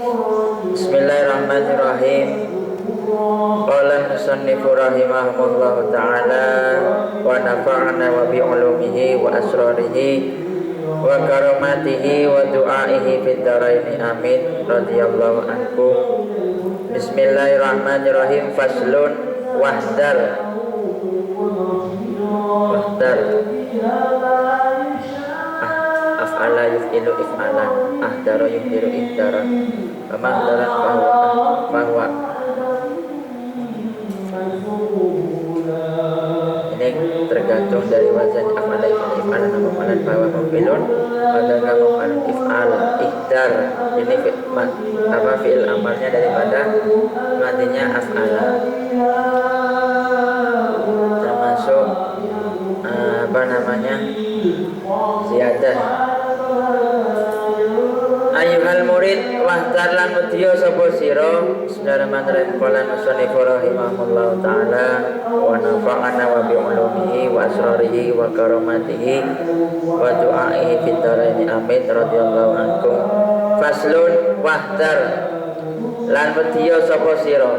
Bismillahirrahmanirrahim. Qala musannifu rahimahullahu ta'ala wa nafa'ana wa bi'ulumihi wa asrarihi wa karamatihi wa du'aihi fid dharaini amin radhiyallahu anhu. Bismillahirrahmanirrahim. Faslun wahdar af'ala yuf'ilu if'alan ahdara yuhdiru ihdara mahdaran bahwa ini tergantung dari wazan af'ala yuf'ilu if'alan amalan bahwa muf'ilun adalah muf'alun if'al ihdar. Ini fi'il amalnya daripada matinya af'ala, termasuk ziyadah. Ayyuhal murid wahdar lan wedya sapa sira. Bismillahirrahmanirrahim. Qala musannifu rahimahullahu ta'ala wa nafa'ana wa bi'ulumihi wa asrarihi wa karamatihi wa du'aihi fid dharaini amin radhiyallahu ankum. Faslun wahdar lan wedya sapa sira.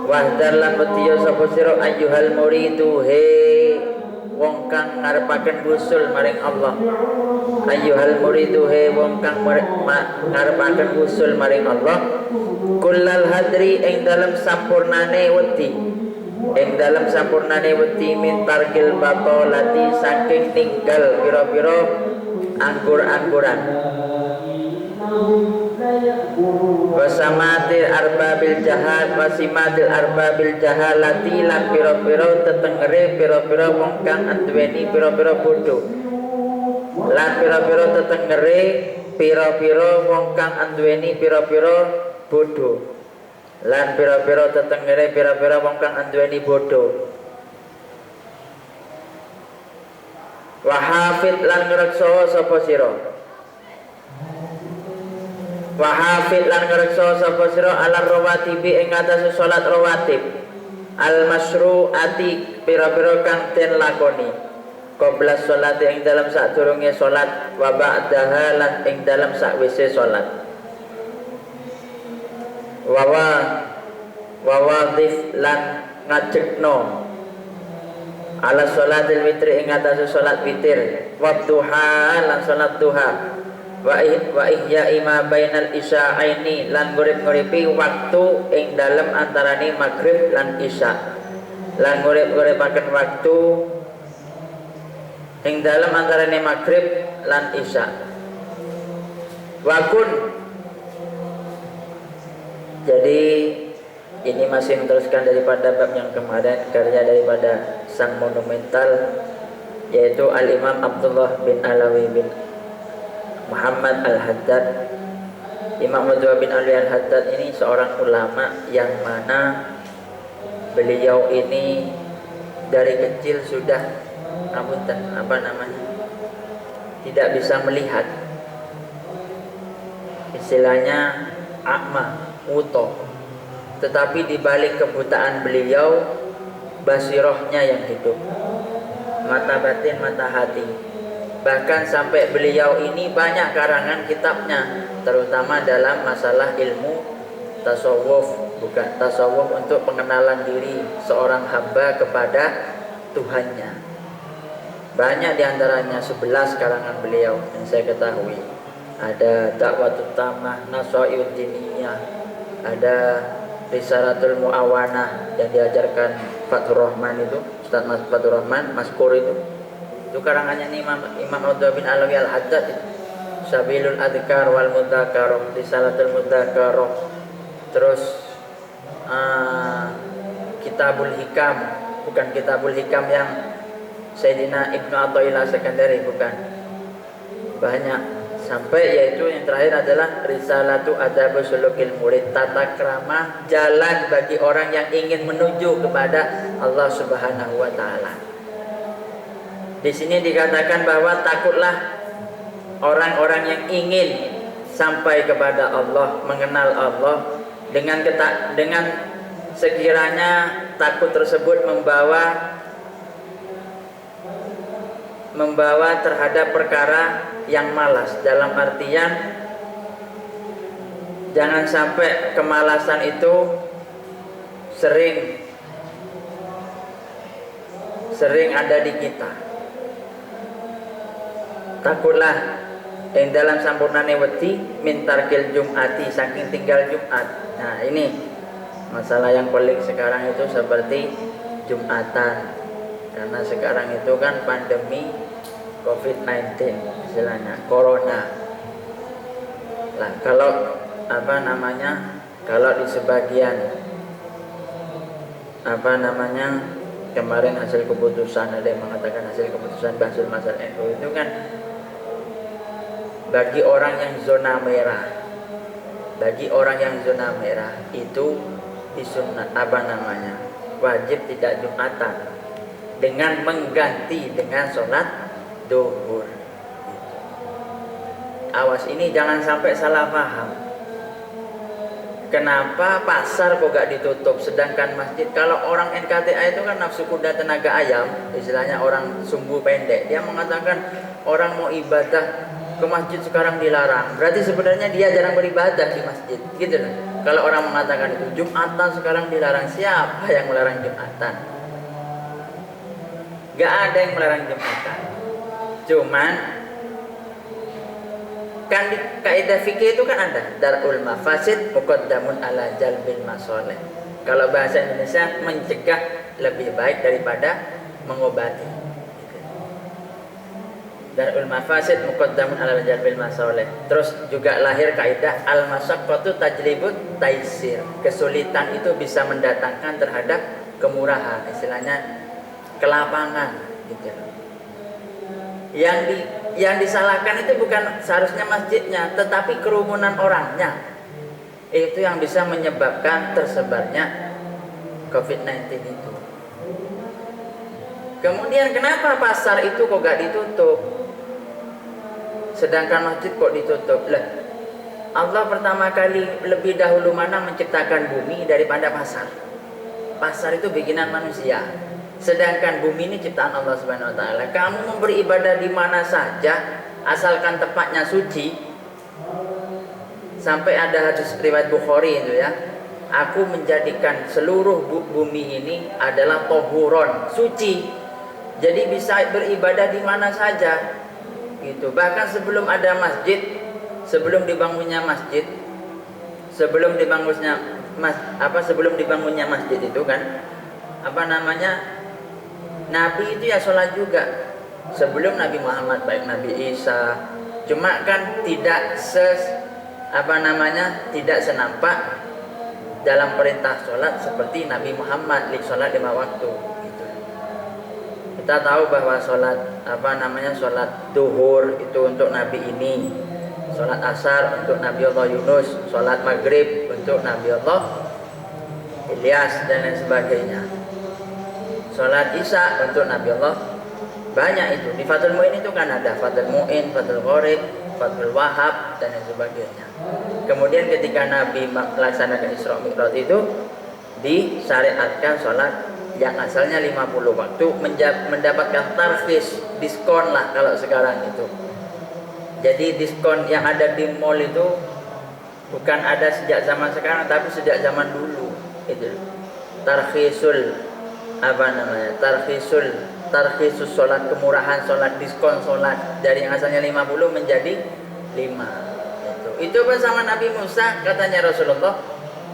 Wahdar lan wedya sapa sira ayyuhal muridu he wong kang ngarepaken wusul maring Allah. Ayyuhal muridu he wong kang ngarepaken wusul maring Allah. Kullal hadri ing dalem sampurnane wedi, ing dalem sampurnane wedi min tarkil batolati saking tinggal pira-pira anggur-angguran. Wasamatil arbabil jahal wasimatil arbabil jahalati lan pira-pira tetengere pira-pira wong kang anduweni pira-pira bodho. Lan pira-pira tetengere pira-pira wong kang anduweni pira-pira bodho. Lan pira-pira tetengere pira-pira wong kang anduweni bodho. Wa hafid lan ngreksa sapa sira. Wa hafid lan ngreksa sapa sira alar rawatibi ing atase salat rawatib al masyru'ati pira-pira kang den lakoni qabla sholati ing dalam sadurunge salat wa ba'daha lan ing dalam sakwise salat. Wa wadhif lan ngajekno ala sholatil witri ing atase salat witir wa duha lan salat duha wa ihya ima bainal isya'aini lan ngurip-nguripi waktu ing dalem antarane maghrib lan isya. Lan ngurip-nguripaken waktu ing dalem antarane maghrib lan isya. Wakun. Jadi ini masih meneruskan daripada bab yang kemarin, karya daripada sang monumental yaitu Al-Imam Abdullah bin Alawi bin Muhammad Al-Haddad. Imam Abdullah bin Ali Al-Haddad ini seorang ulama yang mana beliau ini dari kecil sudah tidak bisa melihat, istilahnya a'ma, uto. Tetapi di balik kebutaan beliau basirohnya yang hidup, mata batin, mata hati. Bahkan sampai beliau ini banyak karangan kitabnya, terutama dalam masalah ilmu tasawuf, bukan tasawuf untuk pengenalan diri seorang hamba kepada Tuhannya. Banyak diantaranya 11 karangan beliau yang saya ketahui. Ada Dakwatut Tamah, Nasaiud Diniyah, ada Risalatul Muawanah yang diajarkan Fathur Rahman itu, Ustaz Mas Fathur Rahman, Maskur itu karangannya Imam Abdullah bin Alawi Al-Haddad itu. Sabilul Adhkar wal Mudzakarah, Risalatul Mudzakarah. Terus Kitabul Hikam, bukan Kitabul Hikam yang Sayyidina Ibnu Athaillah Sekandari, bukan. Banyak, sampai yaitu yang terakhir adalah Risalatu Adabus Sulukil Murid, tata krama jalan bagi orang yang ingin menuju kepada Allah Subhanahu wa taala. Di sini dikatakan bahwa takutlah orang-orang yang ingin sampai kepada Allah, mengenal Allah, dengan sekiranya takut tersebut membawa terhadap perkara yang malas, dalam artian Jangan sampai kemalasan itu sering ada di kita. Takutlah yang dalam sampurnane wedi mintarkil Jum'ati, saking tinggal Jumat. Nah ini masalah yang pelik sekarang itu seperti Jumatan, karena sekarang itu kan pandemi COVID-19 istilahnya, Corona. Nah kalau kalau di sebagian kemarin hasil keputusan, ada yang mengatakan hasil keputusan Basul Masal NU itu kan bagi orang yang zona merah itu disunat wajib tidak Jumatan dengan mengganti dengan sholat duhur. Awas ini jangan sampai salah paham. Kenapa pasar kok gak ditutup sedangkan masjid? Kalau orang NKTA itu kan nafsu kuda tenaga ayam, istilahnya orang sumbu pendek. Dia mengatakan orang mau ibadah ke masjid sekarang dilarang. Berarti sebenarnya dia jarang beribadah di masjid, gitu loh. Kalau orang mengatakan itu Jumatan sekarang dilarang, siapa yang melarang Jumatan? Gak ada yang melarang Jumatan. Cuman kan di kaidah fikih itu kan ada darul mafasid muqaddamun ala jalbil masoleh. Kalau bahasa Indonesia, mencegah lebih baik daripada mengobati. Darul mafasid muqaddamun ala jalbil masoleh. Terus juga lahir kaidah al masyaqqatu tajlibut taisir. Kesulitan itu bisa mendatangkan terhadap kemurahan, istilahnya kelapangan gitu. Yang disalahkan itu bukan seharusnya masjidnya, tetapi kerumunan orangnya. Itu yang bisa menyebabkan tersebarnya COVID-19 itu. Kemudian kenapa pasar itu kok gak ditutup, sedangkan masjid kok ditutup? Lah, Allah pertama kali lebih dahulu mana menciptakan bumi daripada pasar. Pasar itu bikinan manusia, sedangkan bumi ini ciptaan Allah Subhanahu wa taala. Kamu memberi ibadah di mana saja asalkan tempatnya suci. Sampai ada hadis riwayat Bukhari itu ya. Aku menjadikan seluruh bumi ini adalah tohuron, suci. Jadi bisa beribadah di mana saja. Gitu. Bahkan sebelum ada masjid, sebelum dibangunnya masjid itu kan Nabi itu ya sholat juga sebelum Nabi Muhammad, baik Nabi Isa. Cuma kan tidak tidak senampak dalam perintah sholat seperti Nabi Muhammad, sholat 5 waktu. Gitu. Kita tahu bahwa sholat duhur itu untuk Nabi ini, sholat asar untuk Nabi Allah Yunus, sholat maghrib untuk Nabi Allah Ilyas dan lain sebagainya. Sholat isya untuk Nabi Allah, banyak itu. Di Fathul Mu'in itu kan ada Fathul Mu'in, Fathul Qorib, Fathul Wahab dan lain sebagainya. Kemudian ketika Nabi melaksanakan Isra Mi'raj itu disyariatkan sholat yang asalnya 50 waktu mendapatkan tarkhis, diskon lah kalau sekarang itu. Jadi diskon yang ada di mall itu bukan ada sejak zaman sekarang, tapi sejak zaman dulu. Itu tarkhisul tarkhisus sholat, kemurahan sholat, diskon sholat dari yang asalnya 50 menjadi 5. Itu bersama Nabi Musa, katanya Rasulullah.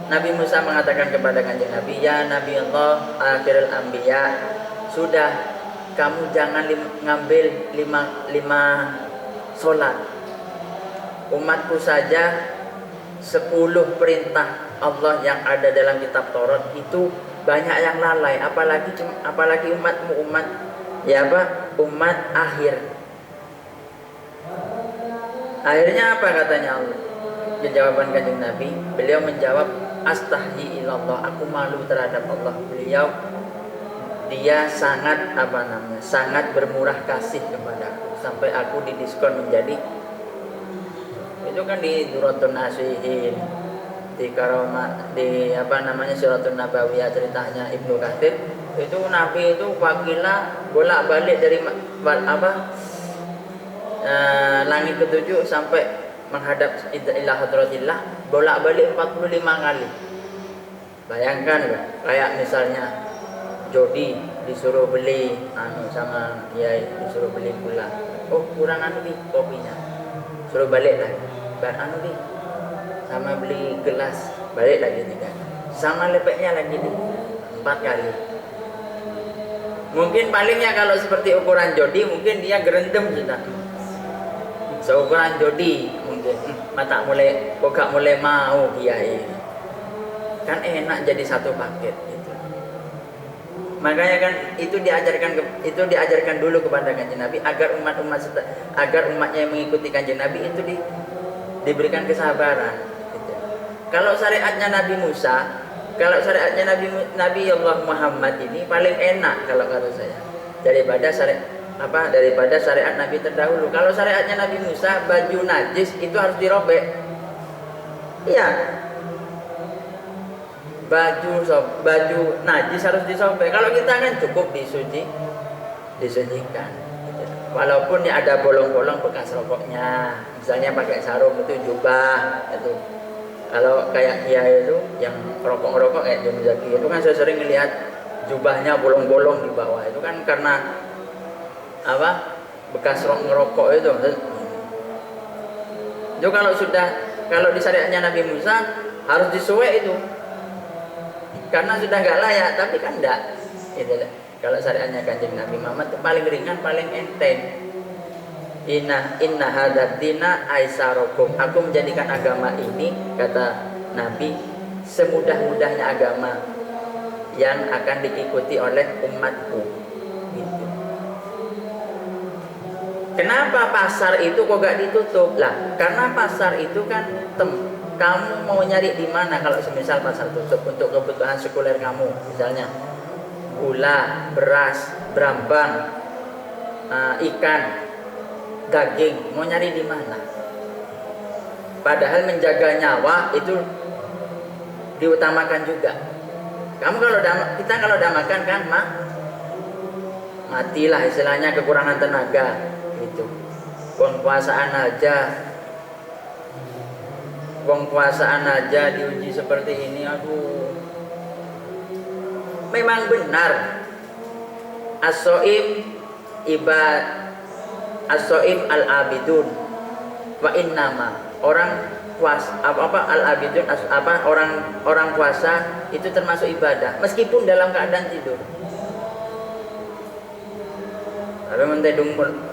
Nabi Musa mengatakan kepada kanjeng Nabi, ya Nabi Allah akhirul anbiya, sudah kamu jangan ngambil 5 sholat. Umatku saja 10 perintah Allah yang ada dalam kitab Taurat itu banyak yang lalai, apalagi umatmu, umat akhir. Akhirnya apa katanya Allah? Jawaban kanjeng Nabi, beliau menjawab, astahyi ilallah, aku malu terhadap Allah. Dia sangat sangat bermurah kasih kepadaku sampai aku didiskon menjadi, itu kan di Duratun Nasihin, di Suratul Nabawiyah ceritanya Ibnu Katsir itu Nabi itu wakilah bolak-balik dari langit ketujuh sampai menghadap ila hadratillah bolak-balik 45 kali. Bayangkan loh, kayak misalnya Jody disuruh beli sama Kiai disuruh beli gula. Oh, kurang nih kopinya. Suruh balik lagi. Nih sama beli gelas, balik lagi 3. Sama lepeknya lagi 4 kali. Mungkin palingnya kalau seperti ukuran Jody mungkin dia gerendam sudah. Seukuran Jody mungkin mata mulai kok gak mulai mau Kiai. Kan enak jadi satu paket gitu. Makanya kan itu diajarkan dulu kepada Kanjeng Nabi agar umatnya yang mengikuti Kanjeng Nabi itu diberikan kesabaran gitu. Kalau syariatnya Nabi Allah Muhammad ini paling enak kalau kata saya daripada syariat Nabi terdahulu. Kalau syariatnya Nabi Musa baju najis itu harus dirobek. Iya. Baju najis harus disobek. Kalau kita kan cukup disucikan. Walaupun ya ada bolong-bolong bekas rokoknya. Misalnya pakai sarung itu jubah itu. Kalau kayak Kiai itu yang rokok-rokok kayak Jum Zaki itu kan saya sering melihat jubahnya bolong-bolong di bawah. Itu kan karena bekas ngerokok itu. Itu kalau di syariatnya Nabi Musa harus disuwek itu. Karena sudah nggak layak, tapi kan enggak. Gitu lah. Kalau syariatnya Kanjeng Nabi Muhammad itu paling ringan, paling enteng. Inna hadzal dina aisarokum. Aku menjadikan agama ini, kata Nabi, semudah-mudahnya agama yang akan diikuti oleh umatku. Gitu. Kenapa pasar itu kok gak ditutup? Lah, karena pasar itu kan kamu mau nyari di mana kalau semisal pasar tutup untuk kebutuhan sekuler kamu, misalnya gula, beras, brambang, ikan, daging, mau nyari di mana? Padahal menjaga nyawa itu diutamakan juga. Kita kalau udah makan kan matilah istilahnya, kekurangan tenaga gitu. Puasaan aja diuji seperti ini, aduh. Memang benar as-shaim al-abidun wa innama orang puasa itu termasuk ibadah meskipun dalam keadaan tidur.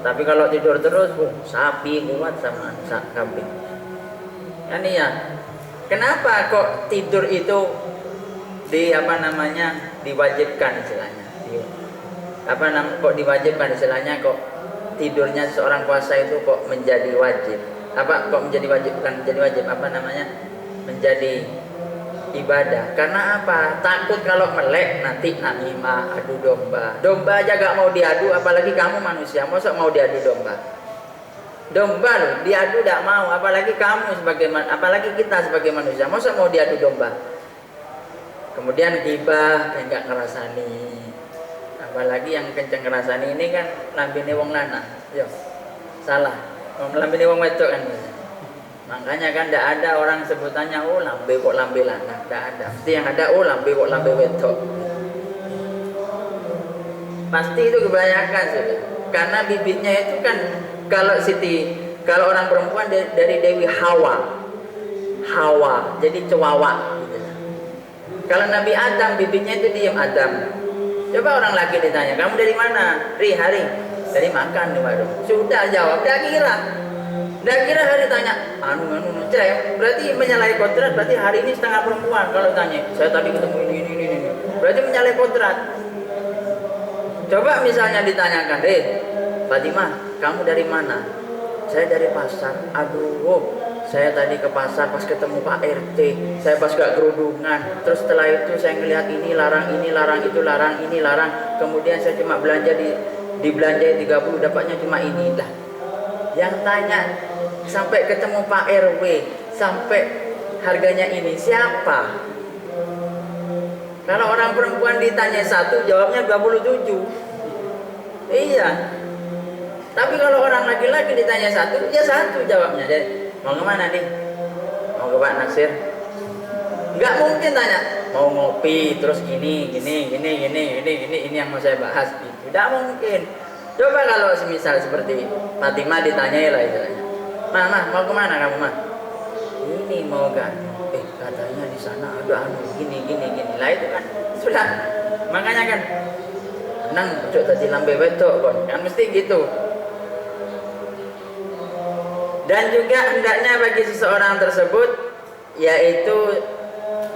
Tapi kalau tidur terus sapi kuat sama kambing. Kan iya. Kenapa kok tidur itu diwajibkan istilahnya? Kok diwajibkan istilahnya, kok tidurnya seorang puasa itu kok menjadi wajib? Kok menjadi wajib, bukan menjadi wajib, menjadi ibadah. Karena apa? Takut kalau melek nanti namimah, adu domba. Domba aja gak mau diadu, apalagi kamu manusia, masa mau diadu domba? Domba loh, diadu tidak mau, apalagi kita sebagai manusia, masa mau diadu domba? Kemudian ghibah yang gak ngerasani, apalagi yang kenceng ngerasani ini kan lambene wong lanang, yo salah, lambene wong wedok kan. Makanya kan tidak ada orang sebutannya lambe kok lambe lanang, tidak ada. Mesti yang ada lambe kok lambe wedok. Pasti itu kebanyakan sudah, karena bibitnya itu kan. Kalau orang perempuan dari Dewi Hawa, jadi cewawak gitu. Kalau Nabi Adam bibitnya itu diam Adam. Coba orang laki ditanya, kamu dari mana? Hari dari makan di warung. Sudah jawab, dah kira hari tanya, cerai. Berarti menyalahi kodrat, berarti hari ini setengah perempuan. Kalau tanya, saya tadi ketemu ini. Berarti menyalahi kodrat. Coba misalnya ditanyakan, Fatimah, kamu dari mana? Saya dari pasar. Aduh, saya tadi ke pasar pas ketemu Pak RT. Saya pas gak kerudungan. Terus setelah itu saya ngelihat ini larang, itu larang, ini larang. Kemudian saya cuma belanja dibelanjain 30, dapatnya cuma ini. Lah, yang tanya sampai ketemu Pak RW, sampai harganya ini siapa? Kalau orang perempuan ditanya 1, jawabnya 27. Iya. Tapi kalau orang laki-laki ditanya 1, dia 1 jawabnya. Mau kemana nih? Mau ke Pak Nasir? Nggak mungkin tanya. Mau ngopi terus gini ini yang mau saya bahas. Tidak mungkin. Coba kalau semisal seperti Fatimah ditanyai lah istilahnya. Mah, mau kemana kamu mah? Ini mau kan? Katanya di sana ada gini. Lah itu kan sudah. Makanya kan nang cok tadi lambe wedok kan mesti gitu. Dan juga hendaknya bagi seseorang tersebut yaitu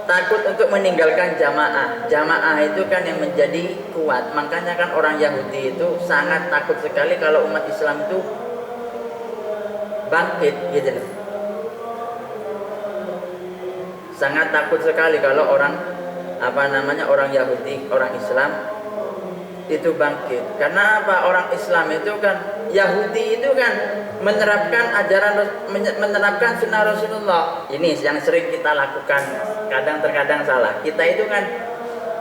takut untuk meninggalkan jamaah. Jamaah itu kan yang menjadi kuat. Makanya kan orang Yahudi itu sangat takut sekali kalau umat Islam itu bangkit gitu loh. Sangat takut sekali kalau orang orang Yahudi, orang Islam itu bangkit. Karena apa? Orang Islam itu kan, Yahudi itu kan menerapkan menerapkan sunnah Rasulullah. Ini yang sering kita lakukan, kadang-terkadang salah. Kita itu kan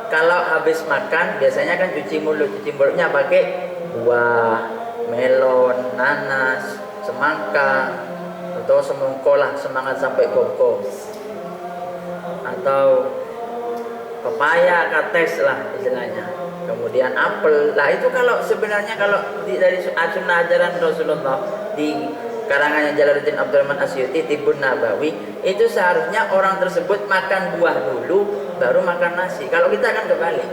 kalau habis makan biasanya kan cuci mulutnya pakai buah, melon, nanas, semangka, atau semongko lah, semangat sampai koko, atau pepaya, kates lah istilahnya. Kemudian apel. Lah itu kalau sebenarnya kalau dari sunnah ajaran Rasulullah di karangannya Jalaluddin Abdurrahman Asyuti Tibbun Nabawi, itu seharusnya orang tersebut makan buah dulu baru makan nasi. Kalau kita kan kebalik.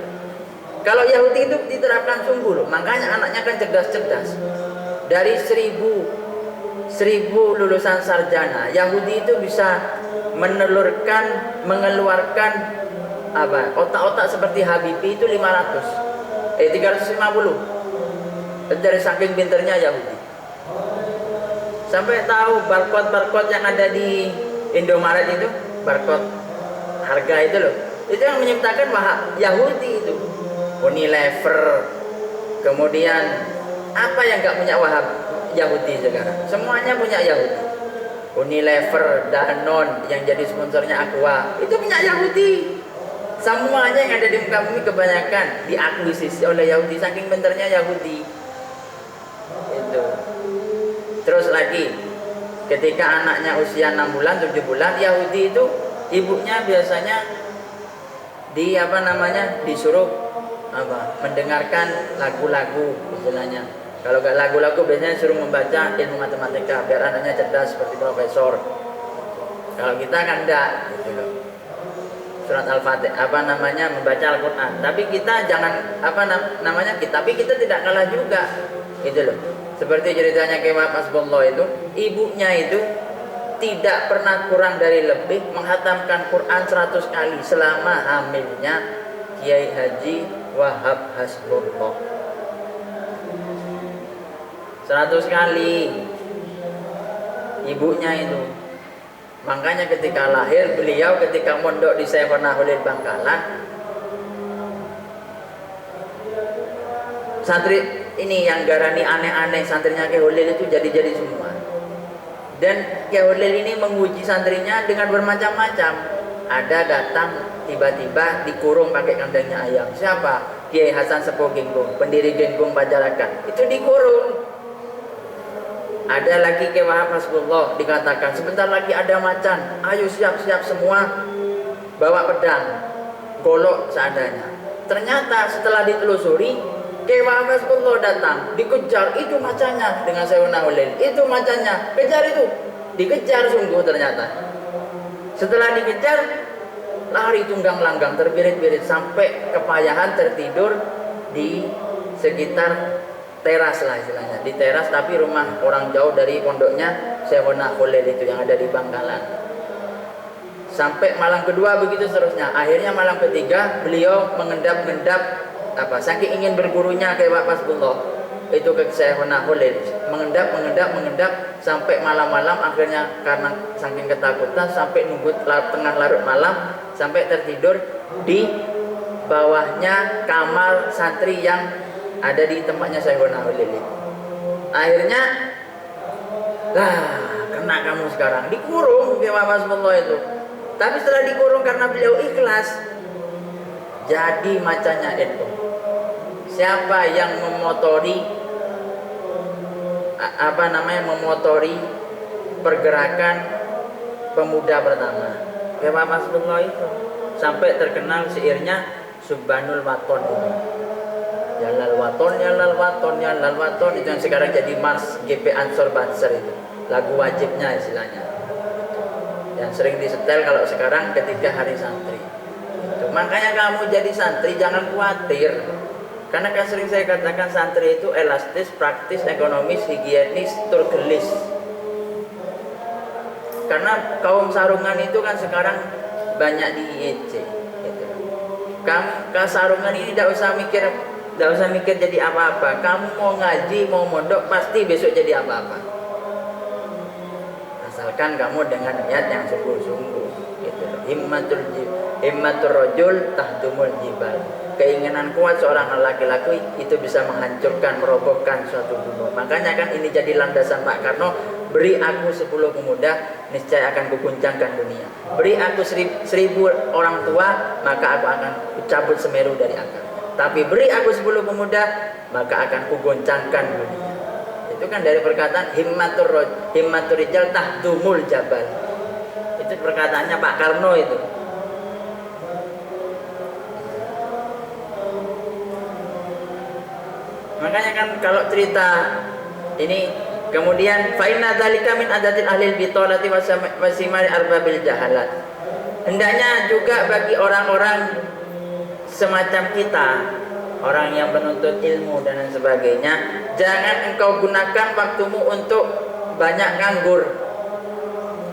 Kalau Yahudi itu diterapkan sungguh loh. Makanya anaknya kan cerdas-cerdas. Dari 1000 lulusan sarjana, Yahudi itu bisa mengeluarkan otak-otak seperti Habibie itu 350 dari saking pinternya Yahudi. Sampai tahu barcode yang ada di Indomaret itu, barcode harga itu loh, itu yang menyebutkan Yahudi itu. Unilever, kemudian apa yang nggak punya Yahudi sekarang? Semuanya punya Yahudi. Unilever, Danone yang jadi sponsornya Aqua itu punya Yahudi. Semuanya yang ada di muka bumi kebanyakan diakuisisi oleh Yahudi, saking benternya Yahudi itu. Terus lagi ketika anaknya usia 6 bulan 7 bulan, Yahudi itu ibunya biasanya disuruh mendengarkan lagu-lagu istilahnya. Kalau gak lagu-lagu biasanya suruh membaca ilmu matematika biar anaknya cerdas seperti profesor. Kalau kita kan enggak gitu loh. Surat Al-Fatihah membaca Al-Qur'an. Tapi kita jangan tapi kita tidak kalah juga. Gitu loh. Seperti ceritanya Kiai Hasbullah itu, ibunya itu tidak pernah kurang dari lebih menghatamkan Quran 100 kali selama hamilnya Kiai Haji Wahab Hasbullah. 100 kali ibunya itu. Makanya ketika lahir beliau ketika mondok di Syekhona Holil Bangkalan, santri ini yang garani aneh-aneh santrinya Kiai Holil itu jadi semua. Dan Kiai Holil ini menguji santrinya dengan bermacam-macam. Ada datang tiba-tiba dikurung pakai kandangnya ayam. Siapa? Kiai Hasan Sepuh Genggung, pendiri Genggung Panjarakan. Itu dikurung. Ada lagi Kiai Wahab Hasbullah dikatakan sebentar lagi ada macan, ayo siap-siap semua bawa pedang, golok seadanya. Ternyata setelah ditelusuri, Kiai Wahab Hasbullah datang, dikejar, itu macannya dengan Syekhona Holil, itu macannya, kejar itu, dikejar sungguh ternyata. Setelah dikejar, lari tunggang langgang, terbirit-birit sampai kepayahan tertidur di sekitar teras lah istilahnya, di teras tapi rumah orang jauh dari pondoknya Syekhona Holil itu yang ada di Bangkalan. Sampai malam kedua begitu seterusnya. Akhirnya malam ketiga beliau mengendap-endap saking ingin bergurunya Kiai Hasbullah itu ke Syekhona Holil, mengendap sampai malam-malam. Akhirnya karena saking ketakutan sampai nunggu tengah larut malam sampai tertidur di bawahnya kamar santri yang ada di tempatnya Syekhona Holil. Akhirnya kena kamu sekarang, dikurung Kiai Hasbullah itu. Tapi setelah dikurung karena beliau ikhlas, jadi macannya itu. Siapa yang memotori pergerakan pemuda pertama. Kayak Pak Masbullah itu sampai terkenal syairnya Subhanul Waton itu. Ya lal waton, ya lal waton, ya lal waton, itu yang sekarang jadi Mars GP Ansor Banser itu. Lagu wajibnya istilahnya. Yang sering disetel kalau sekarang ketika hari santri. Itu. Makanya kamu jadi santri jangan khawatir. Karena kan sering saya katakan santri itu elastis, praktis, ekonomis, higienis, turgelis. Karena kaum sarungan itu kan sekarang banyak di IEC. Gitu. Kamu ke sarungan ini tidak usah mikir jadi apa-apa. Kamu mau ngaji, mau mondok, pasti besok jadi apa-apa. Asalkan kamu dengan niat yang sungguh-sungguh. Gitu. Himmatur rajul tahtumul jibal. Keinginan kuat seorang laki-laki itu bisa menghancurkan, merobohkan suatu gunung. Makanya kan ini jadi landasan Pak Karno. Beri aku 10 pemuda, niscaya akan kuguncangkan dunia. Beri aku 1000 orang tua, maka aku akan cabut Semeru dari akar. Tapi beri aku 10 pemuda, maka akan kugoncangkan dunia. Itu kan dari perkataan himmatur rijal tahdumul jabal. Itu perkataannya Pak Karno itu. Makanya kan kalau cerita ini kemudian fa inna dzalika min adatil ahlil bitolati wasimari arbabil jahalat. Hendaknya juga bagi orang-orang semacam kita, orang yang menuntut ilmu dan lain sebagainya, jangan engkau gunakan waktumu untuk banyak nganggur,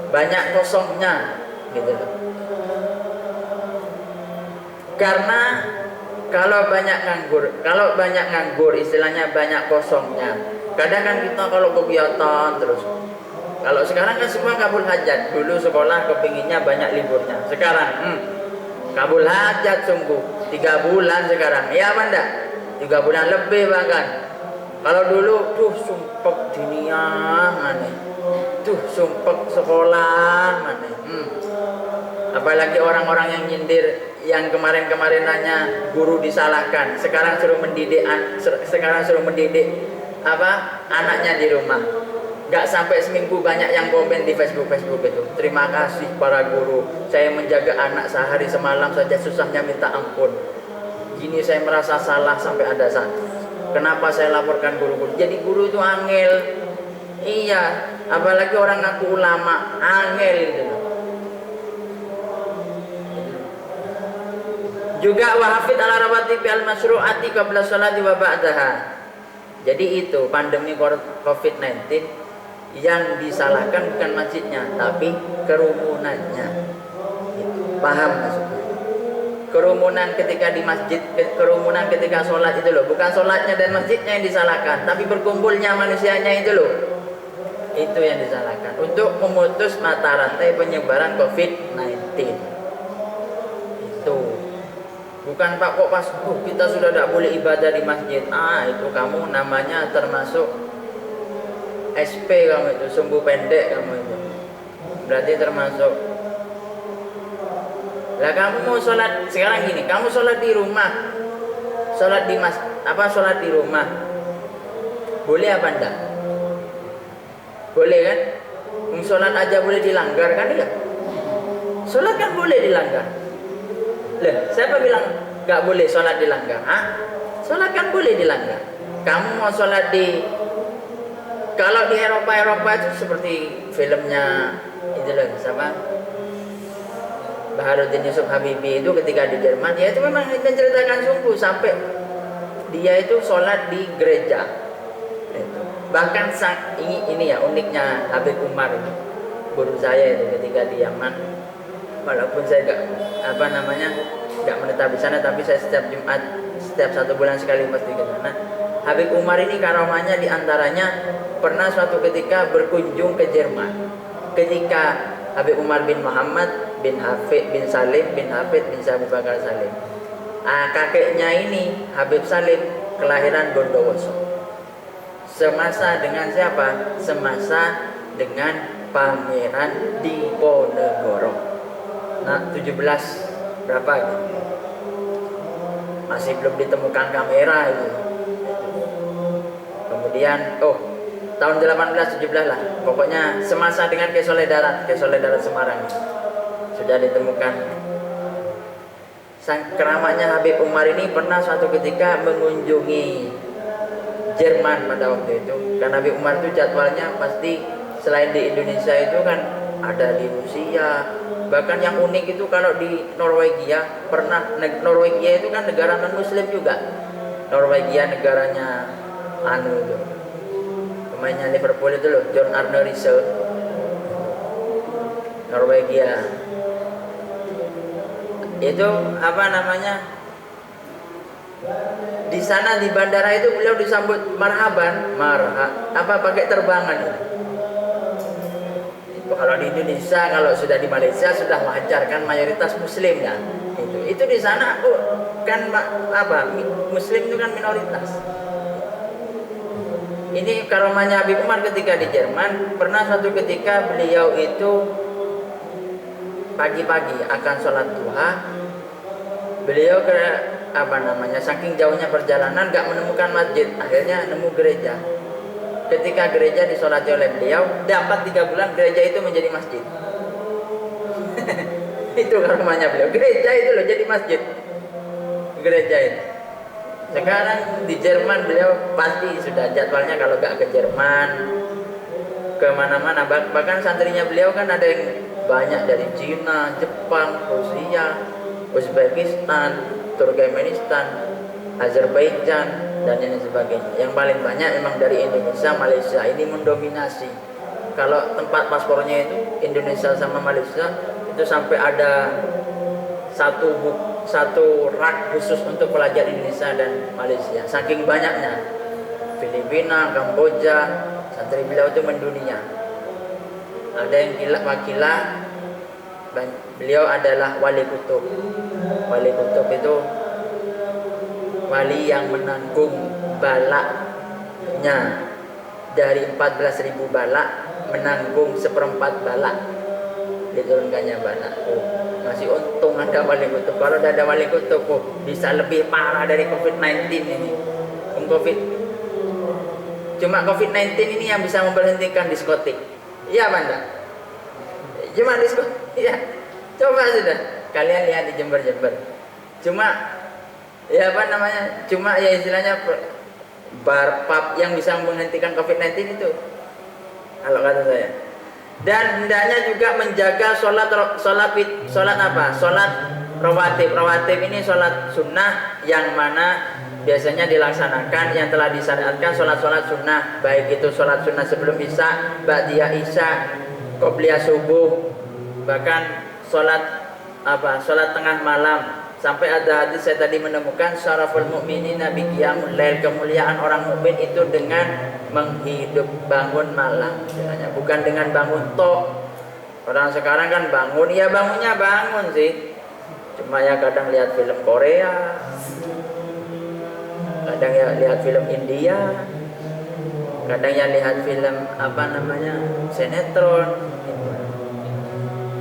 banyak kosongnya, gitu loh. Karena kalau banyak nganggur, istilahnya banyak kosongnya. Kadang kan kita kalau kegiatan terus. Kalau sekarang kan semua kabul hajat. Dulu sekolah kepinginnya banyak liburnya. Sekarang kabul hajat sungguh 3 bulan sekarang. Iya apa enggak? 3 bulan lebih bahkan. Kalau dulu sumpek dunia mana? Sumpek sekolah mana? Apalagi orang-orang yang nyindir, yang kemarin-kemarin nanya guru disalahkan, sekarang suruh mendidik anaknya di rumah. Gak sampai seminggu banyak yang komen di Facebook itu. Terima kasih para guru, saya menjaga anak sehari semalam saja susahnya minta ampun. Gini saya merasa salah sampai ada saat. Kenapa saya laporkan guru-guru? Jadi guru itu angel. Iya, apalagi orang ngaku ulama, angel gitu. Juga wahafid ala rawatibi al masyru'ati qabla sholati wa ba'daha. Jadi itu pandemi COVID-19 yang disalahkan bukan masjidnya tapi kerumunannya. Paham maksudnya? Kerumunan ketika di masjid, kerumunan ketika sholat itu loh, bukan sholatnya dan masjidnya yang disalahkan, tapi berkumpulnya manusianya itu loh. Itu yang disalahkan untuk memutus mata rantai penyebaran COVID-19. Itu. Bukan Pak kok pas kita sudah tidak boleh ibadah di masjid. Itu kamu namanya termasuk SP kamu itu, sumbu pendek kamu itu. Berarti termasuk. Lah kamu mau sholat sekarang gini, kamu sholat di rumah. Sholat di rumah. Boleh apa enggak? Boleh kan? Sholat aja boleh dilanggar kan ya? Sholat kan boleh dilanggar. Loh, siapa bilang gak boleh sholat dilanggar? Sholat kan boleh dilanggar. Kamu mau sholat kalau di Eropa itu seperti filmnya itu loh, siapa? Baharudin Yusuf Habibie itu ketika di Jerman, dia itu memang menceritakan sungguh sampai dia itu sholat di gereja. Bahkan ini ya uniknya Habib Umar itu, guru saya itu ketika di Yaman. Walaupun saya nggak menetap di sana, tapi saya setiap Jumat, setiap 1 bulan sekali pasti ke sana. Habib Umar ini karamahnya diantaranya pernah suatu ketika berkunjung ke Jerman. Ketika Habib Umar bin Muhammad bin Hafid bin Salim bin Hafid bin Abu Bakar Salim. Kakeknya ini Habib Salim kelahiran Bondowoso. Semasa dengan siapa? Semasa dengan Pangeran Diponegoro. 17 berapa gitu. Masih belum ditemukan kamera itu. Kemudian tahun 1817 lah, pokoknya semasa dengan Kesoleh Darat Semarang sudah ditemukan. Sang keramatnya Habib Umar ini pernah suatu ketika mengunjungi Jerman pada waktu itu, karena Habib Umar itu jadwalnya pasti selain di Indonesia itu kan ada di Rusia, bahkan yang unik itu kalau di Norwegia pernah. Norwegia itu kan negara non Muslim juga. Norwegia negaranya itu pemainnya Liverpool itu loh, John Arne Riise. Norwegia itu apa namanya, di sana di bandara itu beliau disambut marhaban, pakai terbangan. Itu kalau di Indonesia, kalau sudah di Malaysia sudah wajar kan, mayoritas Muslim ya. Itu di sana kan Muslim itu kan minoritas. Ini karomahnya Habib Umar ketika di Jerman. Pernah suatu ketika beliau itu pagi-pagi akan sholat duha, beliau saking jauhnya perjalanan gak menemukan masjid, akhirnya nemu gereja. Ketika gereja disolati oleh beliau, dapat 3 bulan gereja itu menjadi masjid. Itu karomahnya beliau, gereja itu loh jadi masjid, gereja itu. Sekarang di Jerman beliau pasti sudah jadwalnya, kalau gak ke Jerman kemana-mana. Bahkan santrinya beliau kan ada yang banyak dari Cina, Jepang, Rusia, Uzbekistan, Turkmenistan, Azerbaijan, dan ini sebagainya. Yang paling banyak memang dari Indonesia, Malaysia ini mendominasi. Kalau tempat paspornya itu Indonesia sama Malaysia itu sampai ada satu rak khusus untuk pelajar Indonesia dan Malaysia. Saking banyaknya. Filipina, Kamboja, santri beliau itu mendunia. Ada yang wakilah, beliau adalah wali kutub. Wali kutub itu wali yang menanggung balaknya. Dari 14.000 balak menanggung 1/4 balak, diturunkannya balak. Masih untung ada wali kutub. Kalau tidak ada wali kutub bisa lebih parah dari COVID-19 ini. Cuma COVID-19 ini yang bisa memberhentikan diskotik. Iya Banda? Cuma diskotik. Iya. Coba sudah kalian lihat di Jember. Cuma cuma ya istilahnya bar pub yang bisa menghentikan COVID-19 itu, kalau kata saya. Dan hendaknya juga menjaga sholat rawatib. Rawatib ini sholat sunnah yang mana biasanya dilaksanakan, yang telah disyariatkan sholat sunnah, baik itu sholat sunnah sebelum isya, ba'diyah isya, qobliyah subuh, bahkan sholat tengah malam. Sampai ada hadis saya tadi menemukan syaraful mukminin nabi qiyamul lail, kemuliaan orang mukmin itu dengan bangun malam, bukan dengan bangun tok. Orang sekarang kan bangun, ya bangunnya bangun sih, cuma ya kadang lihat film Korea, kadang ya lihat film India, kadang ya lihat film sinetron.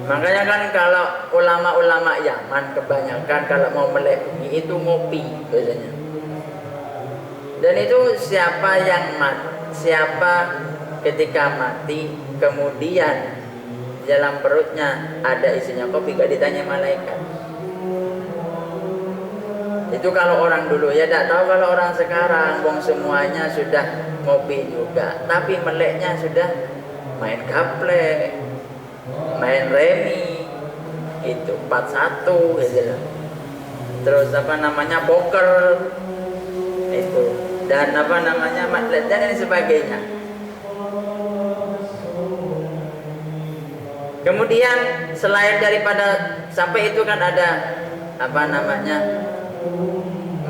Makanya kan kalau ulama-ulama Yaman kebanyakan kalau mau melek bumi itu ngopi biasanya. Dan itu siapa ketika mati kemudian dalam perutnya ada isinya kopi, gak ditanya malaikat. Itu kalau orang dulu, ya tidak tahu kalau orang sekarang. Semuanya sudah ngopi juga, tapi meleknya sudah main gaple, main remi, itu 41 gitu loh. Terus poker itu, dan dan ini sebagainya. Kemudian selain daripada sampai itu kan ada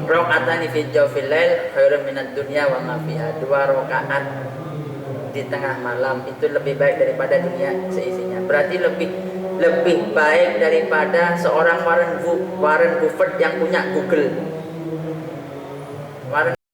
rakaatani fi jawfil lail khairun minad dunya wa ma fiha. 2 rakaat di tengah malam itu lebih baik daripada dunia seisinya. Berarti lebih baik daripada seorang Warren Buffett yang punya Google.